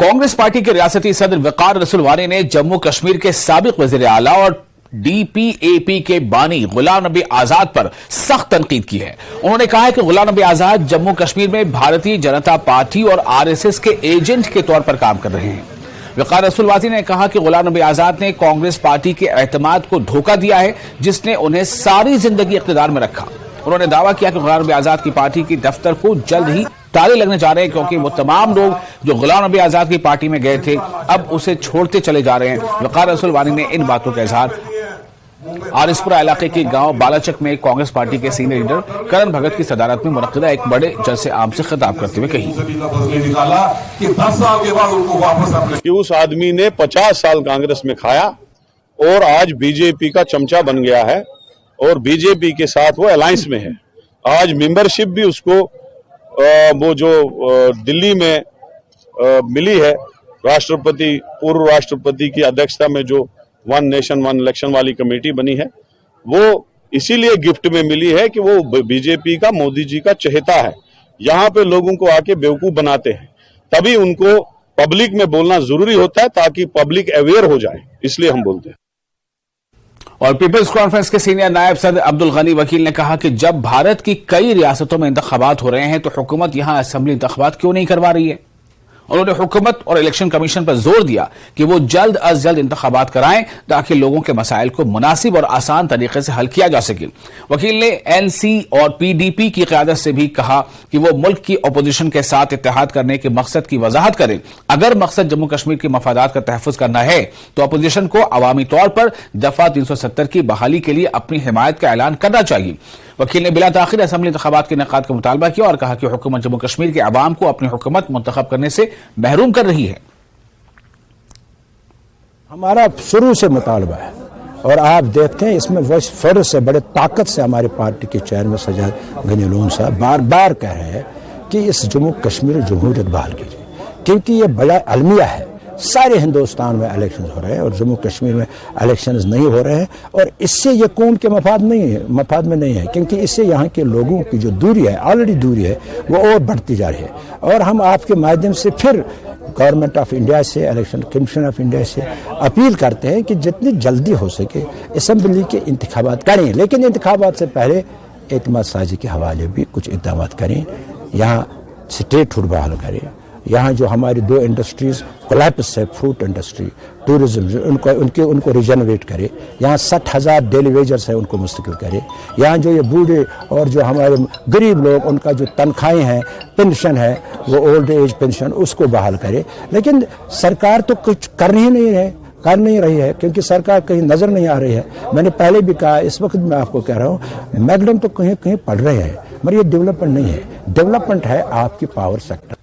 Congress party के रियासती सदर वकार रसूल वानी ने जम्मू कश्मीर के साबिक वजीर आला और DPAP के बानी गुलाम नबी आजाद पर सख्त तनकीद की है। उन्होंने कहा है कि गुलाम नबी आजाद जम्मू कश्मीर में भारतीय जनता पार्टी और RSS के एजेंट के तौर पर काम कर रहे हैं। वकार रसूल वानी ने कहा कि गुलाम नबी आजाद ने कांग्रेस पार्टी के एतमाद को धोखा दिया है, जिसने उन्हें सारी जिंदगी इख्तिदार में रखा। उन्होंने दावा किया कि गुलाम नबी आजाद की पार्टी की दफ्तर को जल्द ही ताले लगने जा रहे हैं, क्योंकि वो तमाम लोग जो गुलाम नबी आजाद की पार्टी में गए थे अब उसे छोड़ते चले जा रहे हैं। वकार रसूल वानी ने इन बातों का इजहार आरिसपुरा इलाके के गांव बालाचक में कांग्रेस पार्टी के सीनियर लीडर करण भगत की सदारत में मुनक्किदा एक बड़े जलसे आम से खिताब करते हुए कही कि उस आदमी ने 50 साल कांग्रेस में खाया और आज बीजेपी का चमचा बन गया है और बीजेपी के साथ वो अलायंस में है। आज मेंबरशिप भी उसको वो जो दिल्ली में मिली है, राष्ट्रपति पूर्व राष्ट्रपति की अध्यक्षता में जो वन नेशन वन इलेक्शन वाली कमेटी बनी है, वो इसीलिए गिफ्ट में मिली है कि वो बीजेपी का मोदी जी का चहेता है। यहाँ पे लोगों को आके बेवकूफ बनाते हैं, तभी उनको पब्लिक में बोलना जरूरी होता है ताकि पब्लिक अवेयर हो जाए, इसलिए हम बोलते हैं। और पीपल्स कॉन्फ्रेंस के सीनियर नायब सदर अब्दुल गनी वकील ने कहा कि जब भारत की कई रियासतों में इंतखाबात हो रहे हैं तो हुकूमत यहां असेंबली इंतखाबात क्यों नहीं करवा रही है। उन्होंने हुकूमत और इलेक्शन कमीशन पर जोर दिया कि वो जल्द अज जल्द इंतखाबात कराएं ताकि लोगों के मसाइल को मुनासिब और आसान तरीके से हल किया जा सके। वकील ने NC और PDP की क़यादत से भी कहा कि वो मुल्क की अपोजिशन के साथ इत्तेहाद करने के मकसद की वजाहत करें। अगर मकसद जम्मू कश्मीर के मफादात का तहफ़्फ़ुज़ करना है तो अपोजिशन को अवामी तौर पर दफा 370 की बहाली के लिए अपनी हिमायत का ऐलान करना चाहिए। वकील ने बिला ताखिर असेंबली इंतखाबात के इनेकाद का मुतालबा किया और कहा कि हुकूमत जम्मू कश्मीर के अवाम को अपनी हुकूमत मुंतखब करने से महरूम कर रही है। हमारा शुरू से मुतालबा है और आप देखते हैं इसमें वो फर्ज से बड़े ताकत से हमारी पार्टी के चेयरमैन सज्जाद गनी लोन साहब बार बार कह रहे हैं कि इस जम्मू कश्मीर जमहूरियत बहाल कीजिए, क्योंकि ये बड़ा अलमिया है। सारे हिंदुस्तान में इलेक्शन हो रहे हैं और जम्मू कश्मीर में इलेक्शन नहीं हो रहे हैं और इससे ये कौन के मफाद में नहीं है, क्योंकि इससे यहाँ के लोगों की जो दूरी है, ऑलरेडी दूरी है, वो और बढ़ती जा रही है। और हम आपके माध्यम से फिर गवर्नमेंट ऑफ इंडिया से, इलेक्शन कमीशन ऑफ इंडिया से अपील करते हैं कि जितनी जल्दी हो सके असेंबली के इंतखाबात करें, लेकिन इंतखाबात से पहले एतमाद साजी के हवाले भी कुछ इक़दाम करें। यहाँ स्टेटहुड बहाल करें। यहाँ जो हमारी 2 इंडस्ट्रीज कोलैप्स है, फ्रूट इंडस्ट्री, टूरिज्म, उनको रिजनरेट करे। यहाँ 60,000 डेली वेजर्स है, उनको मुस्तकिल करे। यहाँ जो ये बूढ़े और जो हमारे गरीब लोग, उनका जो तनख्वाहें हैं, पेंशन है, वो ओल्ड एज पेंशन, उसको बहाल करे। लेकिन सरकार तो कुछ कर नहीं रही है, क्योंकि सरकार कहीं नजर नहीं आ रही है। मैंने पहले भी कहा, इस वक्त मैं आपको कह रहा हूँ, मैकडम तो कहीं पढ़ रहे हैं, मगर ये डेवलपमेंट नहीं है। डेवलपमेंट है आपकी पावर सेक्टर।